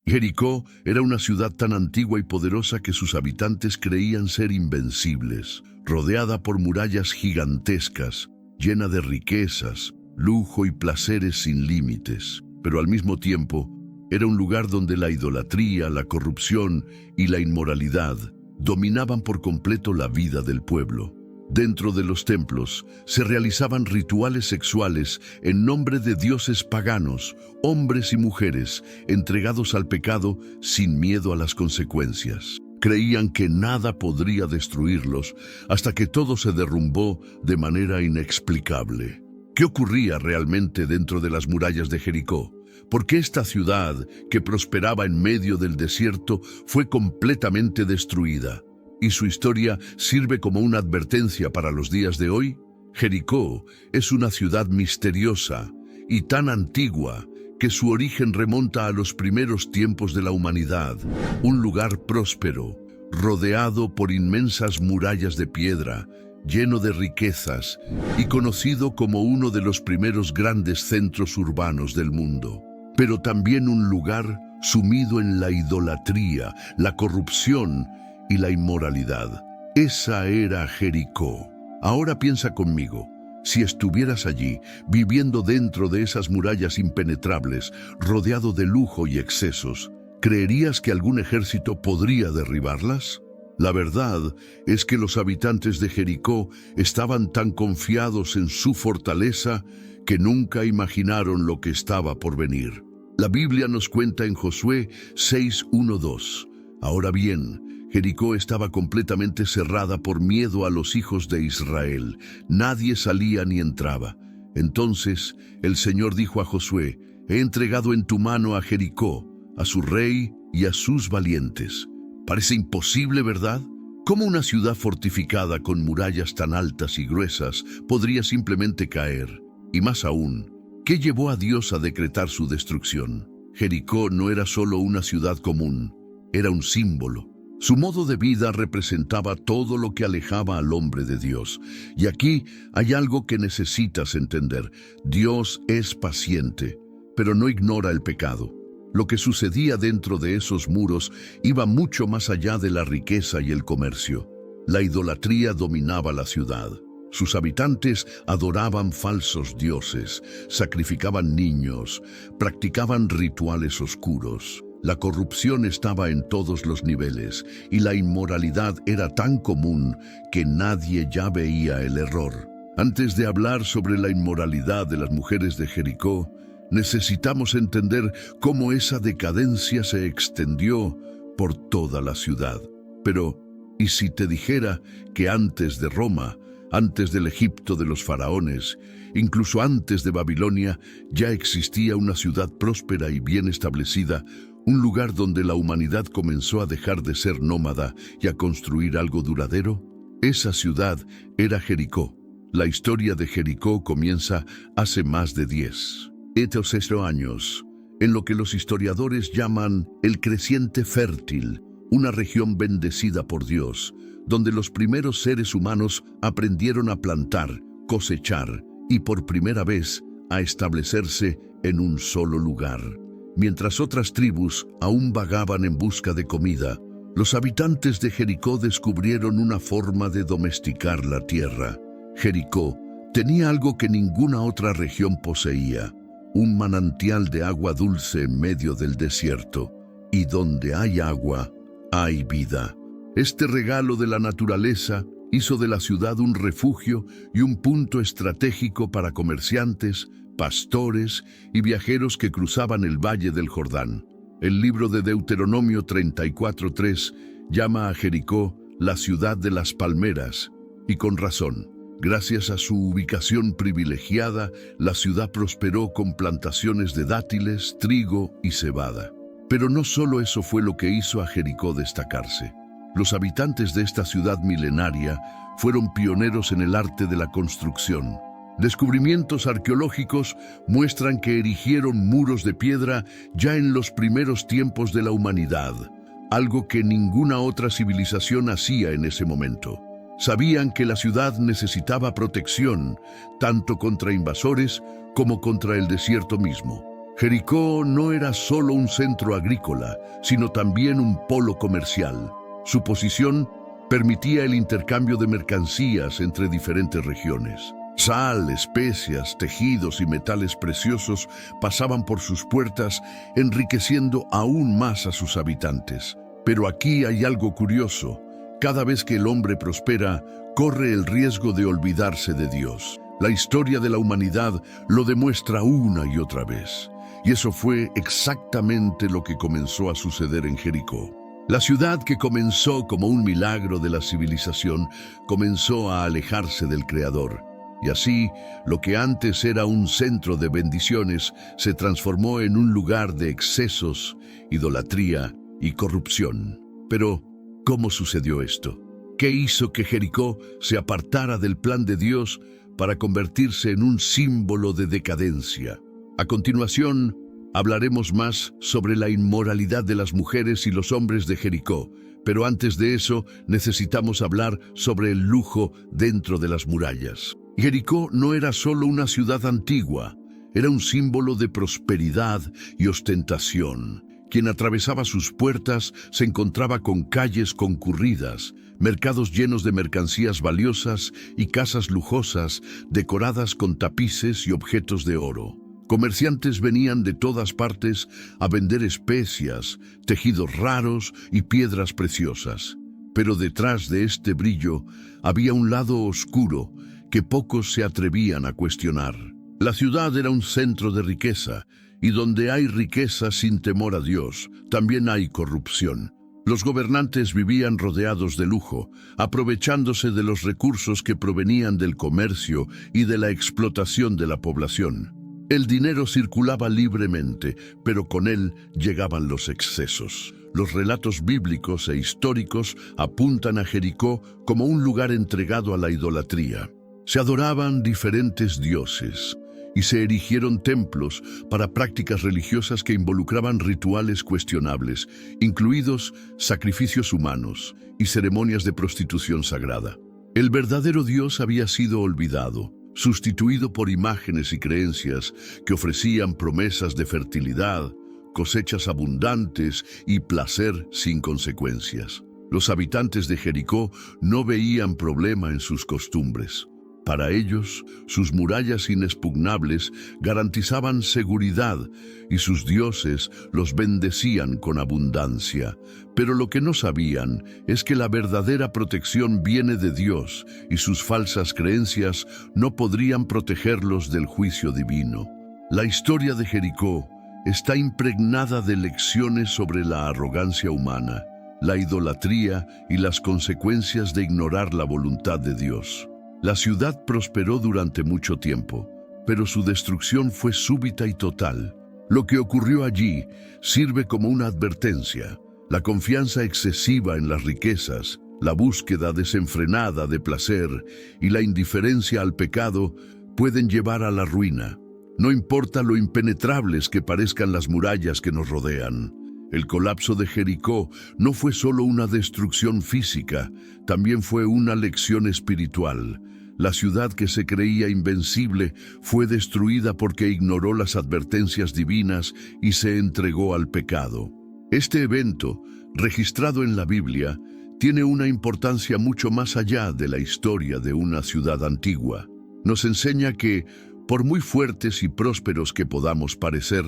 Jericó era una ciudad tan antigua y poderosa que sus habitantes creían ser invencibles, rodeada por murallas gigantescas, llena de riquezas, lujo y placeres sin límites. Pero al mismo tiempo, era un lugar donde la idolatría, la corrupción y la inmoralidad dominaban por completo la vida del pueblo. Dentro de los templos se realizaban rituales sexuales en nombre de dioses paganos, hombres y mujeres entregados al pecado sin miedo a las consecuencias. Creían que nada podría destruirlos hasta que todo se derrumbó de manera inexplicable. ¿Qué ocurría realmente dentro de las murallas de Jericó? ¿Por qué esta ciudad, que prosperaba en medio del desierto, fue completamente destruida? ¿Y su historia sirve como una advertencia para los días de hoy? Jericó es una ciudad misteriosa y tan antigua que su origen remonta a los primeros tiempos de la humanidad. Un lugar próspero, rodeado por inmensas murallas de piedra, lleno de riquezas y conocido como uno de los primeros grandes centros urbanos del mundo. Pero también un lugar sumido en la idolatría, la corrupción y la inmoralidad. Esa era Jericó. Ahora piensa conmigo, si estuvieras allí, viviendo dentro de esas murallas impenetrables, rodeado de lujo y excesos, ¿creerías que algún ejército podría derribarlas? La verdad es que los habitantes de Jericó estaban tan confiados en su fortaleza que nunca imaginaron lo que estaba por venir. La Biblia nos cuenta en Josué 6:1-2. Ahora bien, Jericó estaba completamente cerrada por miedo a los hijos de Israel. Nadie salía ni entraba. Entonces el Señor dijo a Josué: he entregado en tu mano a Jericó, a su rey y a sus valientes. Parece imposible, ¿verdad? ¿Cómo una ciudad fortificada con murallas tan altas y gruesas podría simplemente caer? Y más aún, ¿qué llevó a Dios a decretar su destrucción? Jericó no era solo una ciudad común, era un símbolo. Su modo de vida representaba todo lo que alejaba al hombre de Dios. Y aquí hay algo que necesitas entender. Dios es paciente, pero no ignora el pecado. Lo que sucedía dentro de esos muros iba mucho más allá de la riqueza y el comercio. La idolatría dominaba la ciudad. Sus habitantes adoraban falsos dioses, sacrificaban niños, practicaban rituales oscuros. La corrupción estaba en todos los niveles y la inmoralidad era tan común que nadie ya veía el error. Antes de hablar sobre la inmoralidad de las mujeres de Jericó, necesitamos entender cómo esa decadencia se extendió por toda la ciudad. Pero, ¿y si te dijera que antes de Roma, antes del Egipto de los faraones, incluso antes de Babilonia, ya existía una ciudad próspera y bien establecida, un lugar donde la humanidad comenzó a dejar de ser nómada y a construir algo duradero? Esa ciudad era Jericó. La historia de Jericó comienza hace más de 10 años, en lo que los historiadores llaman el creciente fértil, una región bendecida por Dios, donde los primeros seres humanos aprendieron a plantar, cosechar y por primera vez a establecerse en un solo lugar. Mientras otras tribus aún vagaban en busca de comida, los habitantes de Jericó descubrieron una forma de domesticar la tierra. Jericó tenía algo que ninguna otra región poseía: un manantial de agua dulce en medio del desierto. Y donde hay agua, hay vida. Este regalo de la naturaleza hizo de la ciudad un refugio y un punto estratégico para comerciantes, pastores y viajeros que cruzaban el valle del Jordán. El libro de Deuteronomio 34:3 llama a Jericó la ciudad de las palmeras, y con razón. Gracias a su ubicación privilegiada, la ciudad prosperó con plantaciones de dátiles, trigo y cebada. Pero no solo eso fue lo que hizo a Jericó destacarse. Los habitantes de esta ciudad milenaria fueron pioneros en el arte de la construcción. Descubrimientos arqueológicos muestran que erigieron muros de piedra ya en los primeros tiempos de la humanidad, algo que ninguna otra civilización hacía en ese momento. Sabían que la ciudad necesitaba protección, tanto contra invasores como contra el desierto mismo. Jericó no era solo un centro agrícola, sino también un polo comercial. Su posición permitía el intercambio de mercancías entre diferentes regiones. Sal, especias, tejidos y metales preciosos pasaban por sus puertas, enriqueciendo aún más a sus habitantes. Pero aquí hay algo curioso. Cada vez que el hombre prospera, corre el riesgo de olvidarse de Dios. La historia de la humanidad lo demuestra una y otra vez. Y eso fue exactamente lo que comenzó a suceder en Jericó. La ciudad, que comenzó como un milagro de la civilización, comenzó a alejarse del Creador. Y así, lo que antes era un centro de bendiciones se transformó en un lugar de excesos, idolatría y corrupción. Pero, ¿cómo sucedió esto? ¿Qué hizo que Jericó se apartara del plan de Dios para convertirse en un símbolo de decadencia? A continuación, hablaremos más sobre la inmoralidad de las mujeres y los hombres de Jericó, pero antes de eso necesitamos hablar sobre el lujo dentro de las murallas. Jericó no era solo una ciudad antigua, era un símbolo de prosperidad y ostentación. Quien atravesaba sus puertas se encontraba con calles concurridas, mercados llenos de mercancías valiosas y casas lujosas decoradas con tapices y objetos de oro. Comerciantes venían de todas partes a vender especias, tejidos raros y piedras preciosas. Pero detrás de este brillo había un lado oscuro que pocos se atrevían a cuestionar. La ciudad era un centro de riqueza, y donde hay riqueza sin temor a Dios, también hay corrupción. Los gobernantes vivían rodeados de lujo, aprovechándose de los recursos que provenían del comercio y de la explotación de la población. El dinero circulaba libremente, pero con él llegaban los excesos. Los relatos bíblicos e históricos apuntan a Jericó como un lugar entregado a la idolatría. Se adoraban diferentes dioses y se erigieron templos para prácticas religiosas que involucraban rituales cuestionables, incluidos sacrificios humanos y ceremonias de prostitución sagrada. El verdadero Dios había sido olvidado, sustituido por imágenes y creencias que ofrecían promesas de fertilidad, cosechas abundantes y placer sin consecuencias. Los habitantes de Jericó no veían problema en sus costumbres. Para ellos, sus murallas inexpugnables garantizaban seguridad y sus dioses los bendecían con abundancia. Pero lo que no sabían es que la verdadera protección viene de Dios y sus falsas creencias no podrían protegerlos del juicio divino. La historia de Jericó está impregnada de lecciones sobre la arrogancia humana, la idolatría y las consecuencias de ignorar la voluntad de Dios. La ciudad prosperó durante mucho tiempo, pero su destrucción fue súbita y total. Lo que ocurrió allí sirve como una advertencia. La confianza excesiva en las riquezas, la búsqueda desenfrenada de placer y la indiferencia al pecado pueden llevar a la ruina. No importa lo impenetrables que parezcan las murallas que nos rodean. El colapso de Jericó no fue solo una destrucción física, también fue una lección espiritual. La ciudad que se creía invencible fue destruida porque ignoró las advertencias divinas y se entregó al pecado. Este evento, registrado en la Biblia, tiene una importancia mucho más allá de la historia de una ciudad antigua. Nos enseña que, por muy fuertes y prósperos que podamos parecer,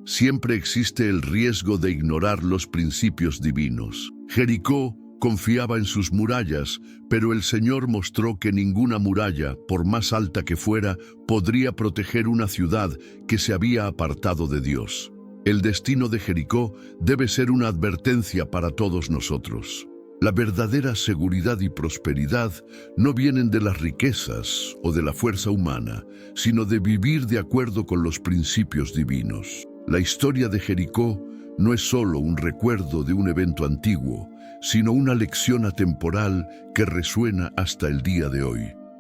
siempre existe el riesgo de ignorar los principios divinos. Jericó confiaba en sus murallas, pero el Señor mostró que ninguna muralla, por más alta que fuera, podría proteger una ciudad que se había apartado de Dios. El destino de Jericó debe ser una advertencia para todos nosotros. La verdadera seguridad y prosperidad no vienen de las riquezas o de la fuerza humana, sino de vivir de acuerdo con los principios divinos. La historia de Jericó no es solo un recuerdo de un evento antiguo, sino una lección atemporal que resuena hasta el día de hoy.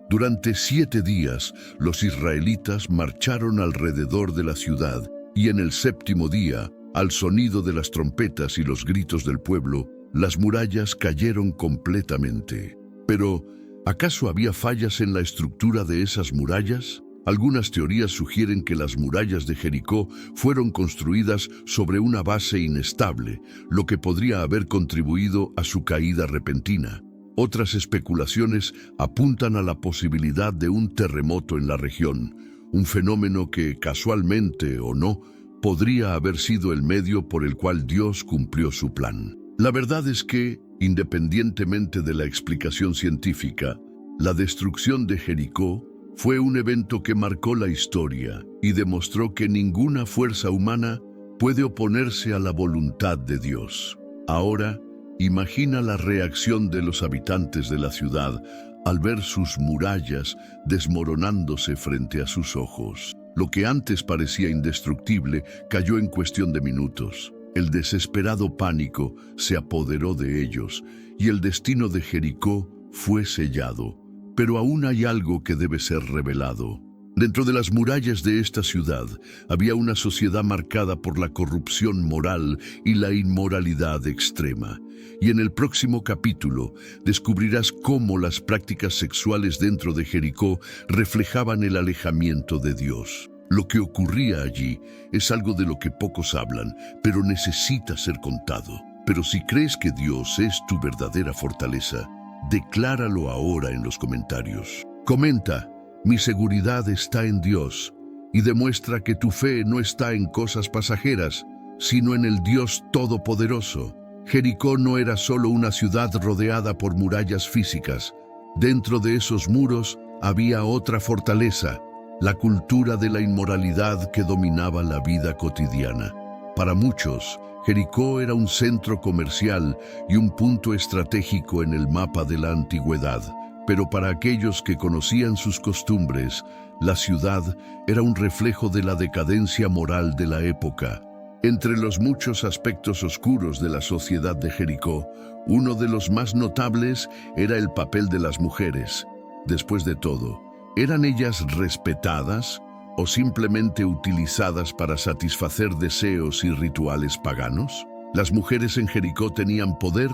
Durante 7 días, los israelitas marcharon alrededor de la ciudad, y en el 7º día, al sonido de las trompetas y los gritos del pueblo, las murallas cayeron completamente. Pero, ¿acaso había fallas en la estructura de esas murallas? Algunas teorías sugieren que las murallas de Jericó fueron construidas sobre una base inestable, lo que podría haber contribuido a su caída repentina. Otras especulaciones apuntan a la posibilidad de un terremoto en la región, un fenómeno que, casualmente o no, podría haber sido el medio por el cual Dios cumplió su plan. La verdad es que, independientemente de la explicación científica, la destrucción de Jericó fue un evento que marcó la historia y demostró que ninguna fuerza humana puede oponerse a la voluntad de Dios. Ahora, imagina la reacción de los habitantes de la ciudad al ver sus murallas desmoronándose frente a sus ojos. Lo que antes parecía indestructible cayó en cuestión de minutos. El desesperado pánico se apoderó de ellos y el destino de Jericó fue sellado. Pero aún hay algo que debe ser revelado. Dentro de las murallas de esta ciudad había una sociedad marcada por la corrupción moral y la inmoralidad extrema. Y en el próximo capítulo descubrirás cómo las prácticas sexuales dentro de Jericó reflejaban el alejamiento de Dios. Lo que ocurría allí es algo de lo que pocos hablan, pero necesita ser contado. Pero si crees que Dios es tu verdadera fortaleza, decláralo ahora en los comentarios. Comenta: mi seguridad está en Dios, y demuestra que tu fe no está en cosas pasajeras, sino en el Dios Todopoderoso. Jericó no era solo una ciudad rodeada por murallas físicas. Dentro de esos muros había otra fortaleza, la cultura de la inmoralidad que dominaba la vida cotidiana. Para muchos, Jericó era un centro comercial y un punto estratégico en el mapa de la antigüedad. Pero para aquellos que conocían sus costumbres, la ciudad era un reflejo de la decadencia moral de la época. Entre los muchos aspectos oscuros de la sociedad de Jericó, uno de los más notables era el papel de las mujeres. Después de todo, ¿eran ellas respetadas o simplemente utilizadas para satisfacer deseos y rituales paganos? ¿Las mujeres en Jericó tenían poder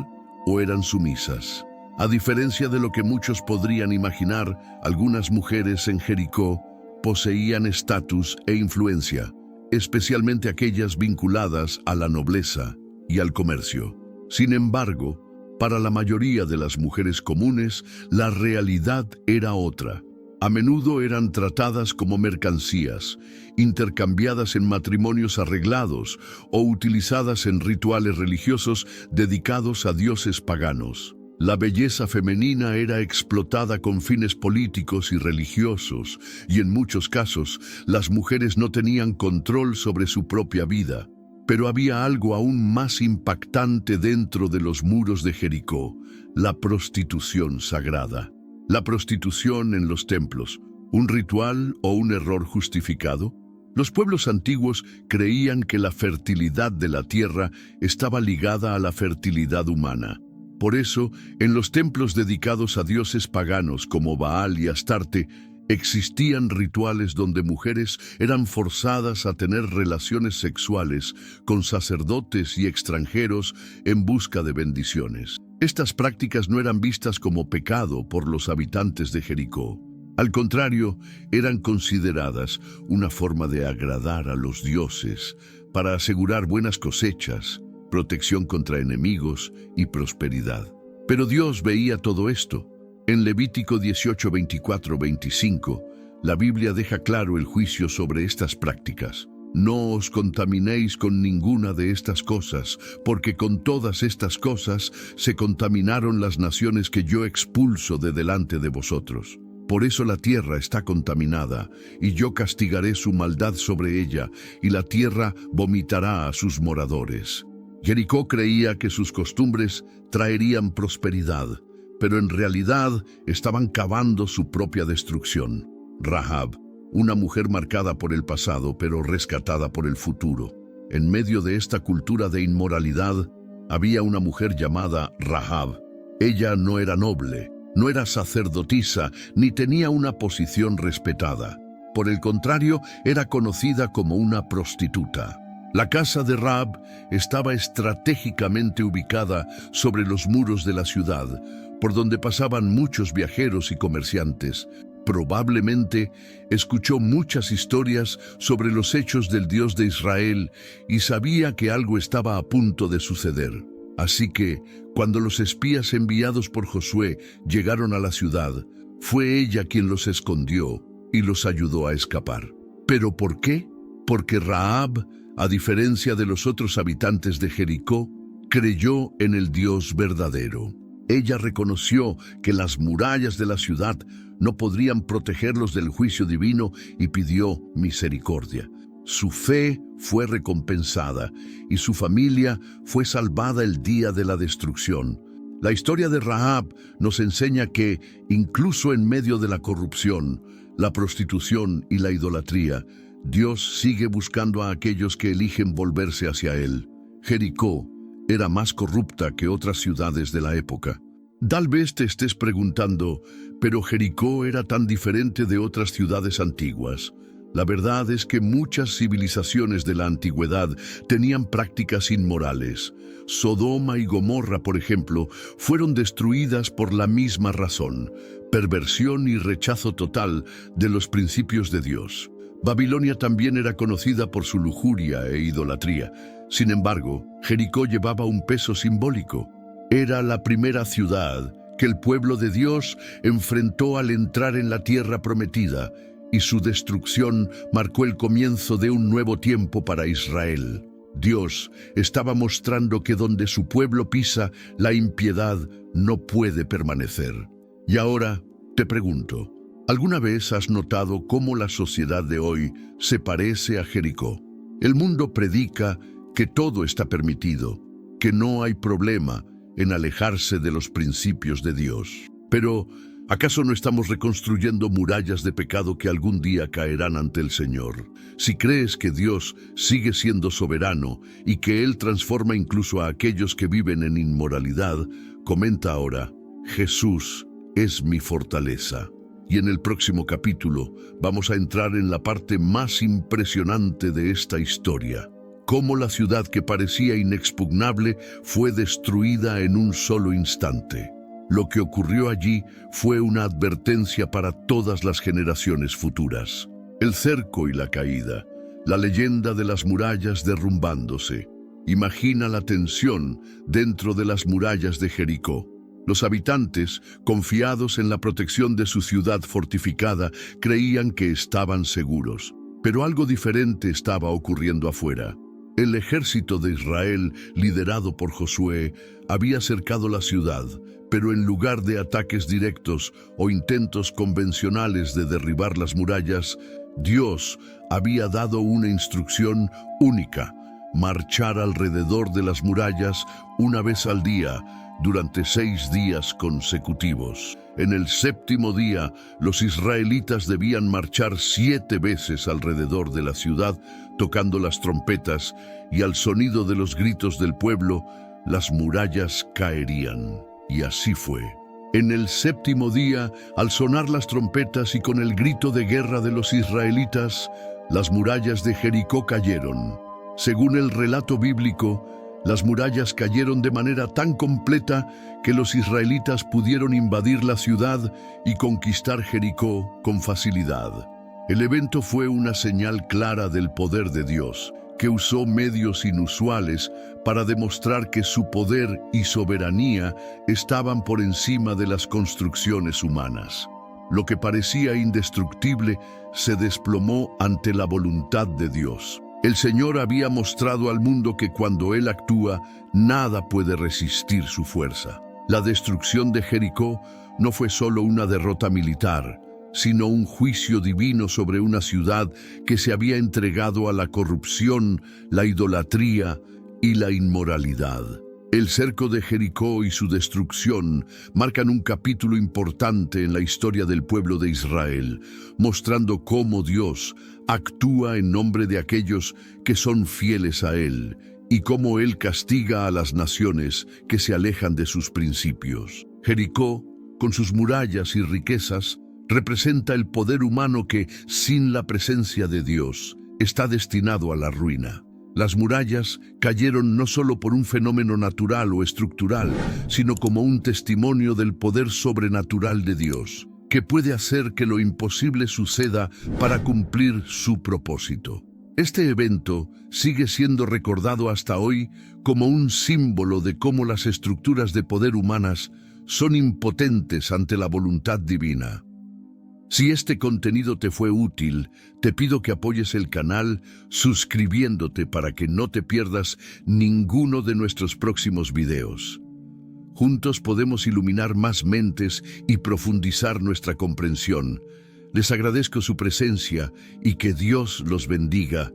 o eran sumisas? A diferencia de lo que muchos podrían imaginar, algunas mujeres en Jericó poseían estatus e influencia, especialmente aquellas vinculadas a la nobleza y al comercio. Sin embargo, para la mayoría de las mujeres comunes, la realidad era otra. A menudo eran tratadas como mercancías, intercambiadas en matrimonios arreglados o utilizadas en rituales religiosos dedicados a dioses paganos. La belleza femenina era explotada con fines políticos y religiosos, y en muchos casos las mujeres no tenían control sobre su propia vida. Pero había algo aún más impactante dentro de los muros de Jericó: la prostitución sagrada. La prostitución en los templos, ¿un ritual o un error justificado? Los pueblos antiguos creían que la fertilidad de la tierra estaba ligada a la fertilidad humana. Por eso, en los templos dedicados a dioses paganos como Baal y Astarte, existían rituales donde mujeres eran forzadas a tener relaciones sexuales con sacerdotes y extranjeros en busca de bendiciones. Estas prácticas no eran vistas como pecado por los habitantes de Jericó. Al contrario, eran consideradas una forma de agradar a los dioses para asegurar buenas cosechas, protección contra enemigos y prosperidad. Pero Dios veía todo esto. En Levítico 18, 24, 25, la Biblia deja claro el juicio sobre estas prácticas. No os contaminéis con ninguna de estas cosas, porque con todas estas cosas se contaminaron las naciones que yo expulso de delante de vosotros. Por eso la tierra está contaminada, y yo castigaré su maldad sobre ella, y la tierra vomitará a sus moradores. Jericó creía que sus costumbres traerían prosperidad, pero en realidad estaban cavando su propia destrucción. Rahab, una mujer marcada por el pasado, pero rescatada por el futuro. En medio de esta cultura de inmoralidad, había una mujer llamada Rahab. Ella no era noble, no era sacerdotisa, ni tenía una posición respetada. Por el contrario, era conocida como una prostituta. La casa de Rahab estaba estratégicamente ubicada sobre los muros de la ciudad, por donde pasaban muchos viajeros y comerciantes. Probablemente escuchó muchas historias sobre los hechos del Dios de Israel y sabía que algo estaba a punto de suceder. Así que, cuando los espías enviados por Josué llegaron a la ciudad, fue ella quien los escondió y los ayudó a escapar. ¿Pero por qué? Porque Rahab, a diferencia de los otros habitantes de Jericó, creyó en el Dios verdadero. Ella reconoció que las murallas de la ciudad no podrían protegerlos del juicio divino y pidió misericordia. Su fe fue recompensada y su familia fue salvada el día de la destrucción. La historia de Rahab nos enseña que, incluso en medio de la corrupción, la prostitución y la idolatría, Dios sigue buscando a aquellos que eligen volverse hacia Él. Jericó era más corrupta que otras ciudades de la época. Tal vez te estés preguntando, ¿pero Jericó era tan diferente de otras ciudades antiguas? La verdad es que muchas civilizaciones de la antigüedad tenían prácticas inmorales. Sodoma y Gomorra, por ejemplo, fueron destruidas por la misma razón: perversión y rechazo total de los principios de Dios. Babilonia también era conocida por su lujuria e idolatría. Sin embargo, Jericó llevaba un peso simbólico. Era la primera ciudad que el pueblo de Dios enfrentó al entrar en la tierra prometida, y su destrucción marcó el comienzo de un nuevo tiempo para Israel. Dios estaba mostrando que donde su pueblo pisa, la impiedad no puede permanecer. Y ahora te pregunto, ¿alguna vez has notado cómo la sociedad de hoy se parece a Jericó? El mundo predica que todo está permitido, que no hay problema en alejarse de los principios de Dios. Pero, ¿acaso no estamos reconstruyendo murallas de pecado que algún día caerán ante el Señor? Si crees que Dios sigue siendo soberano y que Él transforma incluso a aquellos que viven en inmoralidad, comenta ahora: Jesús es mi fortaleza. Y en el próximo capítulo vamos a entrar en la parte más impresionante de esta historia: cómo la ciudad que parecía inexpugnable fue destruida en un solo instante. Lo que ocurrió allí fue una advertencia para todas las generaciones futuras. El cerco y la caída, la leyenda de las murallas derrumbándose. Imagina la tensión dentro de las murallas de Jericó. Los habitantes, confiados en la protección de su ciudad fortificada, creían que estaban seguros. Pero algo diferente estaba ocurriendo afuera. El ejército de Israel, liderado por Josué, había cercado la ciudad, pero en lugar de ataques directos o intentos convencionales de derribar las murallas, Dios había dado una instrucción única: marchar alrededor de las murallas una vez al día, durante 6 días consecutivos. En el 7º día, los israelitas debían marchar 7 veces alrededor de la ciudad, tocando las trompetas, y al sonido de los gritos del pueblo, las murallas caerían. Y así fue. En el 7º día, al sonar las trompetas y con el grito de guerra de los israelitas, las murallas de Jericó cayeron. Según el relato bíblico, las murallas cayeron de manera tan completa que los israelitas pudieron invadir la ciudad y conquistar Jericó con facilidad. El evento fue una señal clara del poder de Dios, que usó medios inusuales para demostrar que su poder y soberanía estaban por encima de las construcciones humanas. Lo que parecía indestructible se desplomó ante la voluntad de Dios. El Señor había mostrado al mundo que cuando Él actúa, nada puede resistir su fuerza. La destrucción de Jericó no fue solo una derrota militar, sino un juicio divino sobre una ciudad que se había entregado a la corrupción, la idolatría y la inmoralidad. El cerco de Jericó y su destrucción marcan un capítulo importante en la historia del pueblo de Israel, mostrando cómo Dios actúa en nombre de aquellos que son fieles a Él y cómo Él castiga a las naciones que se alejan de sus principios. Jericó, con sus murallas y riquezas, representa el poder humano que, sin la presencia de Dios, está destinado a la ruina. Las murallas cayeron no solo por un fenómeno natural o estructural, sino como un testimonio del poder sobrenatural de Dios. que puede hacer que lo imposible suceda para cumplir su propósito. Este evento sigue siendo recordado hasta hoy como un símbolo de cómo las estructuras de poder humanas son impotentes ante la voluntad divina. Si este contenido te fue útil, te pido que apoyes el canal suscribiéndote para que no te pierdas ninguno de nuestros próximos videos. Juntos podemos iluminar más mentes y profundizar nuestra comprensión. Les agradezco su presencia y que Dios los bendiga.